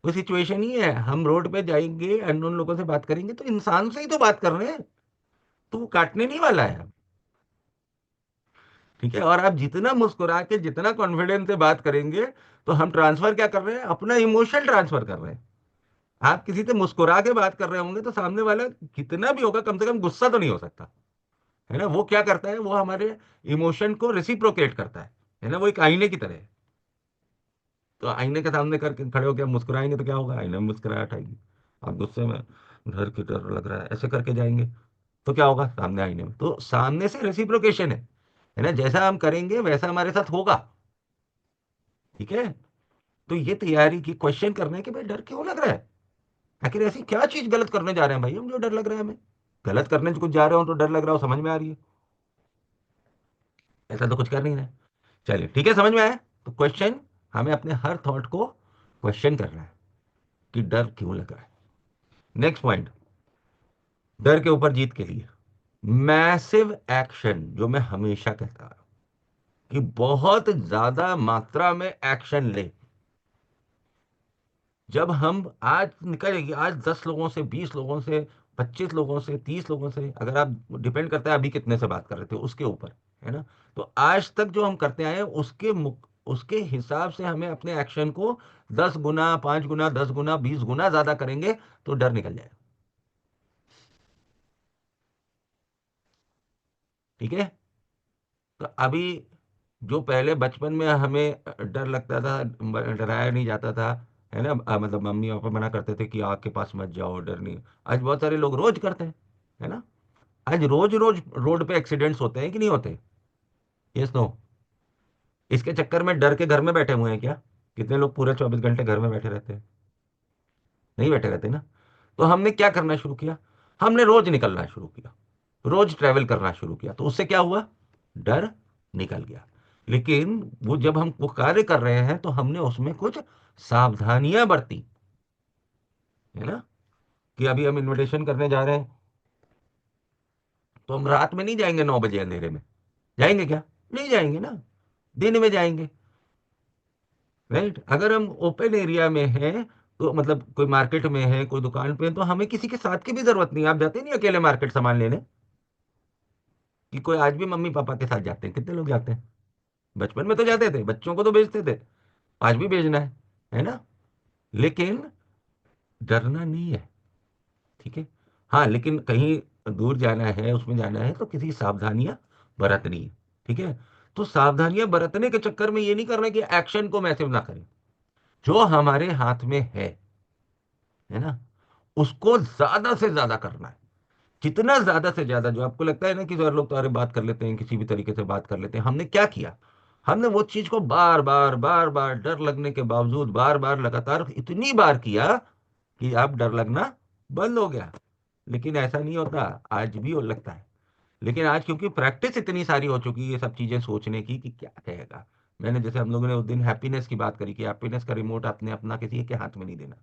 वो सिचुएशन ही है। हम रोड पे जाएंगे, अननोन लोगों से बात करेंगे, तो इंसान से ही तो बात कर रहे हैं, तो वो काटने नहीं वाला है। ठीक है। और आप जितना मुस्कुरा के, जितना कॉन्फिडेंस से बात करेंगे, तो हम ट्रांसफर क्या कर रहे हैं? अपना इमोशन ट्रांसफर कर रहे हैं। आप किसी से मुस्कुरा के बात कर रहे होंगे तो सामने वाला कितना भी होगा, कम से कम गुस्सा तो नहीं हो सकता। है ना? वो क्या करता है, वो हमारे इमोशन को रेसिप्रोकेट करता है ना? वो एक आईने की तरह है। तो आईने के सामने करके खड़े होकर आप मुस्कुराएंगे तो क्या होगा? आईने में मुस्कुराहट आएगी। आप गुस्से में, घर की डर लग रहा है, ऐसे करके जाएंगे तो क्या होगा? सामने आईने में, तो सामने से रेसिप्रोकेशन है ना? जैसा हम करेंगे वैसा हमारे साथ होगा। ठीक है। तो ये तैयारी की क्वेश्चन करने के भाई डर क्यों लग रहा है? आखिर ऐसी क्या चीज गलत करने जा रहे हैं भाई हम, जो डर लग रहा है हमें? गलत करने कुछ जा रहे हो तो डर लग रहा हो, समझ में आ रही है? ऐसा तो कुछ कर नहीं रहे। चलिए ठीक है, समझ में आया। तो क्वेश्चन, हमें अपने हर थॉट को क्वेश्चन करना है कि डर क्यों लग रहा है। नेक्स्ट पॉइंट, डर के ऊपर जीत के लिए मैसिव एक्शन, जो मैं हमेशा कहता हूं कि बहुत ज्यादा मात्रा में एक्शन ले। जब हम आज निकलेंगे, आज 10 लोगों से, 20 लोगों से, 25 लोगों से, 30 लोगों से, अगर आप, डिपेंड करता है अभी कितने से बात कर रहे थे उसके ऊपर, है ना? तो आज तक जो हम करते आए हैं उसके हिसाब से हमें अपने एक्शन को 10 गुना, 5 गुना, 10 गुना, 20 गुना ज्यादा करेंगे तो डर निकल जाएगा। ठीक है। तो अभी, जो पहले बचपन में हमें डर लगता था, डराया नहीं जाता था, है ना? मतलब मम्मी पापा मना करते थे कि आग के पास मत जाओ, डर नहीं। आज बहुत सारे लोग रोज करते हैं, है ना? आज रोज रोज रोड पे एक्सीडेंट्स होते हैं कि नहीं होते? Yes no? इसके चक्कर में डर के घर में बैठे हुए हैं क्या? कितने लोग पूरे 24 घंटे घर में बैठे रहते हैं? नहीं बैठे रहते ना। तो हमने क्या करना शुरू किया? हमने रोज निकलना शुरू किया, रोज ट्रैवल करना शुरू किया, तो उससे क्या हुआ? डर निकल गया। लेकिन वो जब हम वो कार्य कर रहे हैं तो हमने उसमें कुछ सावधानियां बरती, है ना? कि अभी हम इनविटेशन करने जा रहे हैं, तो हम रात में नहीं जाएंगे 9 बजे अंधेरे में। जाएंगे क्या? नहीं जाएंगे ना। दिन में जाएंगे। राइट। अगर हम ओपन एरिया में हैं, तो मतलब कोई मार्केट में है, कोई दुकान पे है, तो हमें किसी के साथ की भी जरूरत नहीं है। आप जाते नहीं अकेले मार्केट सामान लेने? कि कोई आज भी मम्मी पापा के साथ जाते हैं? कितने लोग जाते हैं? बचपन में तो जाते थे, बच्चों को तो भेजते थे, आज भी भेजना है ना? लेकिन डरना नहीं है, ठीक है। हाँ, लेकिन कहीं दूर जाना है, उसमें जाना है तो किसी सावधानियां बरतनी है, ठीक है। तो सावधानियां बरतने के चक्कर में ये नहीं करना कि एक्शन को मैसिव ना करें। जो हमारे हाथ में है ना, उसको ज्यादा से ज्यादा करना है। जितना ज्यादा से ज्यादा, जो आपको लगता है ना कि जो लोग तो अरे बात कर लेते हैं, किसी भी तरीके से बात कर लेते हैं, हमने क्या किया? हमने वो चीज को बार बार डर लगने के बावजूद बार बार लगातार इतनी बार किया कि अब डर लगना बंद हो गया। लेकिन ऐसा नहीं होता, आज भी वो लगता है। लेकिन आज क्योंकि प्रैक्टिस इतनी सारी हो चुकी है ये सब चीजें सोचने की कि क्या कहेगा। मैंने, जैसे हम लोगों ने उस दिन हैप्पीनेस की बात करी कि हैप्पीनेस का रिमोट आपने अपना किसी के हाथ में नहीं देना।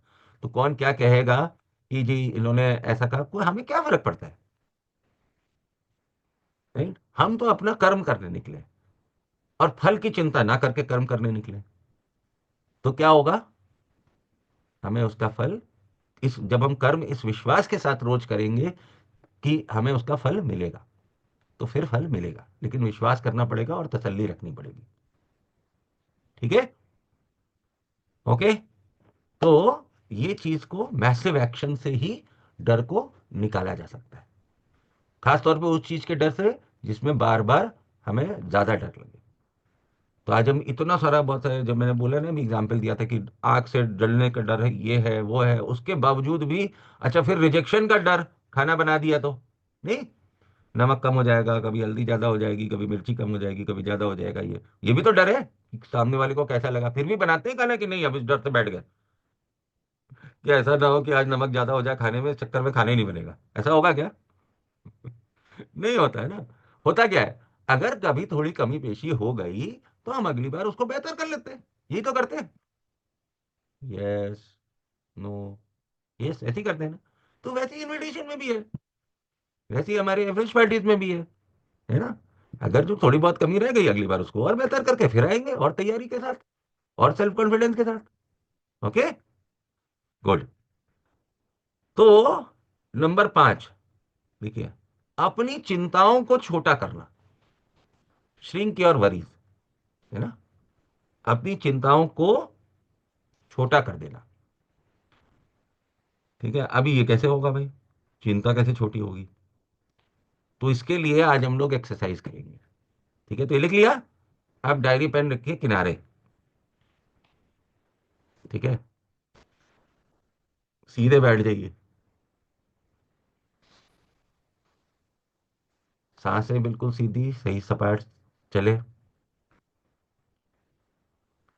तो कौन क्या कहेगा कि जी इन्होंने ऐसा कहा, कोई हमें क्या फर्क पड़ता है? राइट, हम तो अपना कर्म करने निकले, और फल की चिंता ना करके कर्म करने निकले। तो क्या होगा? हमें उसका फल, इस जब हम कर्म इस विश्वास के साथ रोज करेंगे कि हमें उसका फल मिलेगा, तो फिर फल मिलेगा, लेकिन विश्वास करना पड़ेगा और तसल्ली रखनी पड़ेगी। ठीक है। ओके। तो ये चीज को मैसिव एक्शन से ही डर को निकाला जा सकता है, खास तौर पे उस चीज के डर से जिसमें बार बार हमें ज्यादा डर लगे। तो आज हम इतना सारा, बहुत सारे, जब मैंने बोला ना, मैं एग्जाम्पल दिया था कि आग से जलने का डर है, ये है वो है, उसके बावजूद भी, अच्छा फिर रिजेक्शन का डर, खाना बना दिया तो नहीं, नमक कम हो जाएगा, कभी हल्दी ज्यादा हो जाएगी, कभी मिर्ची कम हो जाएगी, कभी ज्यादा हो जाएगा, ये भी तो डर है कि सामने वाले को कैसा लगा। फिर भी बनाते हैं खाना कि नहीं, अब इस डर से बैठ गए कि ऐसा ना हो कि आज नमक ज्यादा हो जाए खाने में, इस चक्कर में खाना ही नहीं बनेगा। ऐसा होगा क्या? नहीं होता है ना। होता क्या है, अगर कभी थोड़ी कमी पेशी हो गई तो हम अगली बार उसको बेहतर कर लेते हैं। यही तो करते हैं। यस, नो, यस, ऐसे ही करते हैं ना। तो वैसे ही इनविटेशन में भी है, वैसे ही हमारे एवरेज पार्टीज में भी है ना। अगर जो थोड़ी बहुत कमी रह गई, अगली बार उसको और बेहतर करके फिर आएंगे, और तैयारी के साथ, और सेल्फ कॉन्फिडेंस के साथ। Okay, good. तो नंबर 5, देखिए, अपनी चिंताओं को छोटा करना, श्रिंक योर वरीज, है ना। अपनी चिंताओं को छोटा कर देना, ठीक है। अभी ये कैसे होगा भाई, चिंता कैसे छोटी होगी? तो इसके लिए आज हम लोग एक्सरसाइज करेंगे, ठीक है। तो ये लिख लिया, आप डायरी पेन रखिए किनारे, ठीक है। सीधे बैठ जाइए, सांसें बिल्कुल सीधी सही सपाट चले,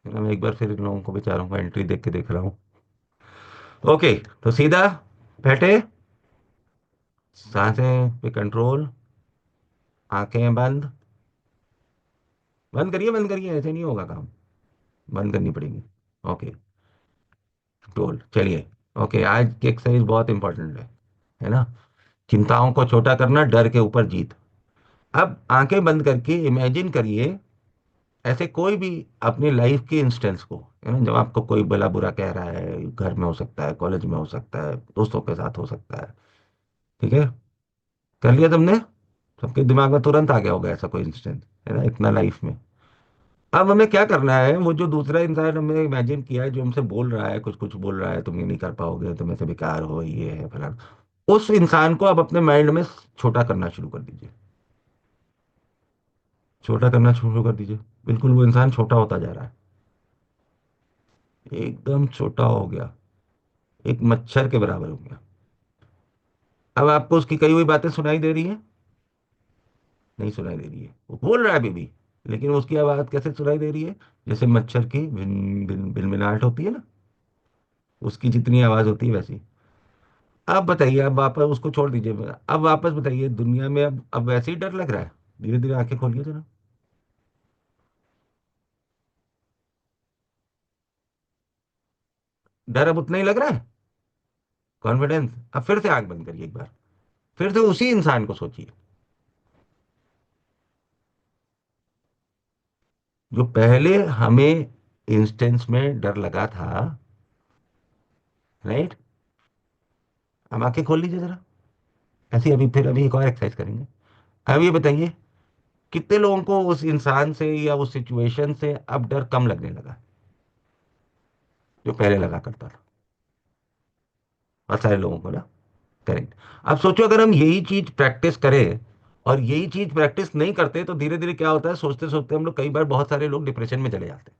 है ना। मैं एक बार फिर इन लोगों को बेचारों को एंट्री देख के देख रहा हूँ। ओके, तो सीधा बैठे, सांसें पे कंट्रोल, आंखें बंद। बंद करिए, बंद करिए, ऐसे नहीं होगा काम, बंद करनी पड़ेगी। ओके, कंट्रोल, चलिए। ओके, आज की एक्सरसाइज बहुत इंपॉर्टेंट है ना। चिंताओं को छोटा करना, डर के ऊपर जीत। अब आंखें बंद करके इमेजिन करिए ऐसे कोई भी अपनी लाइफ के इंस्टेंस को, है ना, जब आपको कोई भला बुरा कह रहा है, घर में हो सकता है, कॉलेज में हो सकता है, दोस्तों के साथ हो सकता है, ठीक है। कर लिया तुमने? सबके दिमाग में तुरंत आ गया होगा ऐसा कोई इंस्टेंस, है ना, इतना लाइफ में। अब हमें क्या करना है, वो जो दूसरा इंसान हमने इमेजिन किया है, जो हमसे बोल रहा है, कुछ कुछ बोल रहा है, तुम ये नहीं कर पाओगे, तुम ऐसे बेकार हो, ये है फलाना, उस इंसान को अब अपने माइंड में छोटा करना शुरू कर दीजिए। छोटा करना शुरू कर दीजिए, बिल्कुल वो इंसान छोटा होता जा रहा है, एकदम छोटा हो गया, एक मच्छर के बराबर हो गया। अब आपको उसकी कही हुई बातें सुनाई दे रही है? नहीं सुनाई दे रही है, वो बोल रहा है अभी भी, लेकिन उसकी आवाज कैसे सुनाई दे रही है? जैसे मच्छर की भिन भिन भिनभिनाहट होती है ना, उसकी जितनी आवाज होती है वैसी। अब बताइए, अब वापस उसको छोड़ दीजिए, अब वापस बताइए, दुनिया में अब वैसे ही डर लग रहा है? धीरे धीरे आंखें खोलिए जरा। डर अब उतना ही लग रहा है? कॉन्फिडेंस? अब फिर से आंख बंद करिए एक बार, फिर से उसी इंसान को सोचिए जो पहले हमें इंस्टेंस में डर लगा था, राइट। अब आंखें खोल लीजिए जरा, ऐसे ही। अभी फिर अभी एक और एक्सरसाइज करेंगे। अब ये बताइए, कितने लोगों को उस इंसान से या उस सिचुएशन से अब डर कम लगने लगा, जो पहले लगा करता था? बहुत सारे लोगों को ना। करेक्ट। अब सोचो अगर हम यही चीज प्रैक्टिस करें और यही चीज प्रैक्टिस नहीं करते तो धीरे धीरे क्या होता है, सोचते सोचते हम लोग कई बार बहुत सारे लोग डिप्रेशन में चले जाते हैं।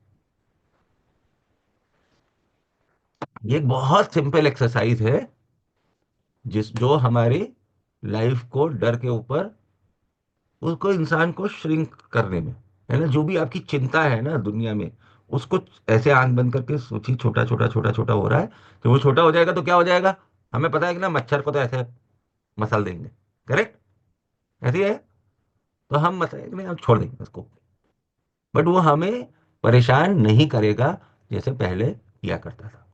ये एक बहुत सिंपल एक्सरसाइज है जिस जो हमारी लाइफ को डर के ऊपर, उसको इंसान को श्रिंक करने में, है ना, जो भी आपकी चिंता है ना दुनिया में, उसको ऐसे आंख बंद करके सोचिए छोटा छोटा छोटा छोटा हो रहा है। तो वो छोटा हो जाएगा तो क्या हो जाएगा, हमें पता है कि ना मच्छर को तो ऐसे मसल देंगे। करेक्ट। ऐसे ही है। तो हम मतलब नहीं, हम छोड़ देंगे उसको। बट वो हमें परेशान नहीं करेगा जैसे पहले किया करता था।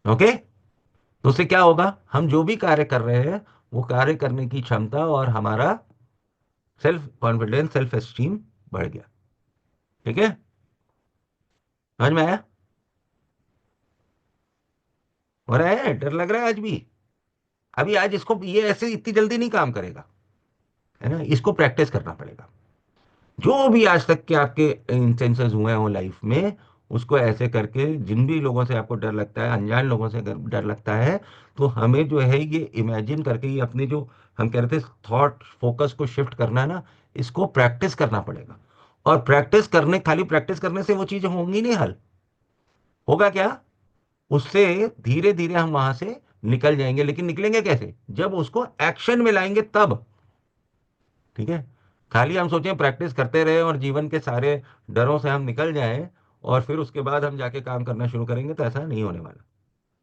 ओके। तो उससे क्या होगा, हम जो भी कार्य कर रहे हैं वो कार्य करने की क्षमता और हमारा सेल्फ कॉन्फिडेंस, सेल्फ एस्टीम बढ़ गया। ठीक है। समझ में आया। हो रहा है, डर लग रहा है आज भी। अभी आज इसको ये ऐसे इतनी जल्दी नहीं काम करेगा, है ना, इसको प्रैक्टिस करना पड़ेगा। जो भी आज तक के आपके इंस्टेंसेस हुए हो लाइफ में, उसको ऐसे करके, जिन भी लोगों से आपको डर लगता है, अनजान लोगों से अगर डर लगता है, तो हमें जो है ये इमेजिन करके, ये अपने जो हम कह रहे थे थॉट फोकस को शिफ्ट करना है ना, इसको प्रैक्टिस करना पड़ेगा। और प्रैक्टिस करने, खाली प्रैक्टिस करने से वो चीजें होंगी नहीं हल। होगा क्या, उससे धीरे धीरे हम वहां से निकल जाएंगे। लेकिन निकलेंगे कैसे, जब उसको एक्शन में लाएंगे तब। ठीक है। खाली हम सोचें प्रैक्टिस करते रहे और जीवन के सारे डरों से हम निकल जाएं और फिर उसके बाद हम जाके काम करना शुरू करेंगे, तो ऐसा नहीं होने वाला,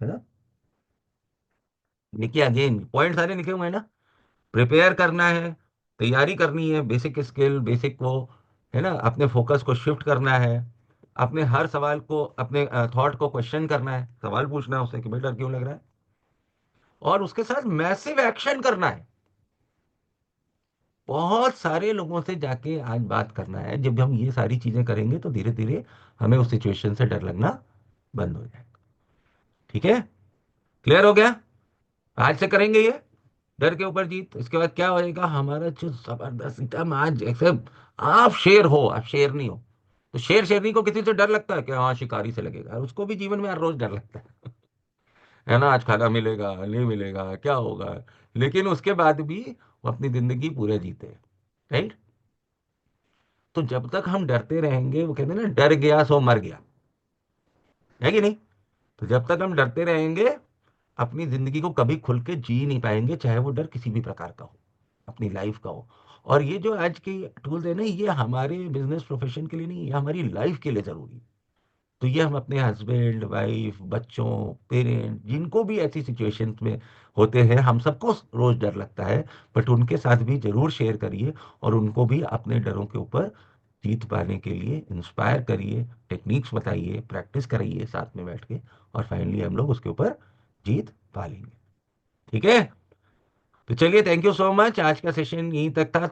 है ना। देखिए अगेन पॉइंट सारे लिखे हुए हैं ना। प्रिपेयर करना है, तैयारी करनी है, बेसिक स्किल, बेसिक वो, है ना, अपने फोकस को शिफ्ट करना है, अपने हर सवाल को, अपने थॉट को क्वेश्चन करना है, सवाल पूछना है उससे कि भाई डर क्यों लग रहा है, और उसके साथ मैसिव एक्शन करना है। बहुत सारे लोगों से जाके आज बात करना है। जब हम ये सारी चीजें करेंगे तो धीरे धीरे हमें उस सिचुएशन से डर लगना बंद हो जाएगा। ठीक है। क्लियर हो गया। आज से करेंगे ये डर के ऊपर जीत। इसके बाद क्या होएगा, हमारा जो जबरदस्त एकदम आज ऐसे, आप शेर हो, आप शेर नहीं हो। तो शेर शेरनी को किसी से डर लगता है कि हाँ शिकारी से लगेगा, उसको भी जीवन में हर रोज डर लगता है ना, आज खाना मिलेगा नहीं मिलेगा क्या होगा। लेकिन उसके बाद भी वो अपनी जिंदगी पूरे जीते। राइट। तो जब तक हम डरते रहेंगे, वो कहते हैं ना डर गया सो मर गया, है कि नहीं। तो जब तक हम डरते रहेंगे, अपनी जिंदगी को कभी खुल के जी नहीं पाएंगे, चाहे वो डर किसी भी प्रकार का हो, अपनी लाइफ का हो। और ये जो आज की टूल्स है ना, ये हमारे बिजनेस प्रोफेशन के लिए नहीं, ये हमारी लाइफ के लिए जरूरी है। तो ये हम अपने हस्बैंड वाइफ बच्चों पेरेंट, जिनको भी ऐसी सिचुएशंस में होते हैं, हम सबको रोज डर लगता है, बट उनके साथ भी जरूर शेयर करिए और उनको भी अपने डरों के ऊपर जीत पाने के लिए इंस्पायर करिए, टेक्निक्स बताइए, प्रैक्टिस कराइए साथ में बैठ के, और फाइनली हम लोग उसके ऊपर जीत पा लेंगे। ठीक है। तो चलिए, थैंक यू सो मच, आज का सेशन यहीं तक था।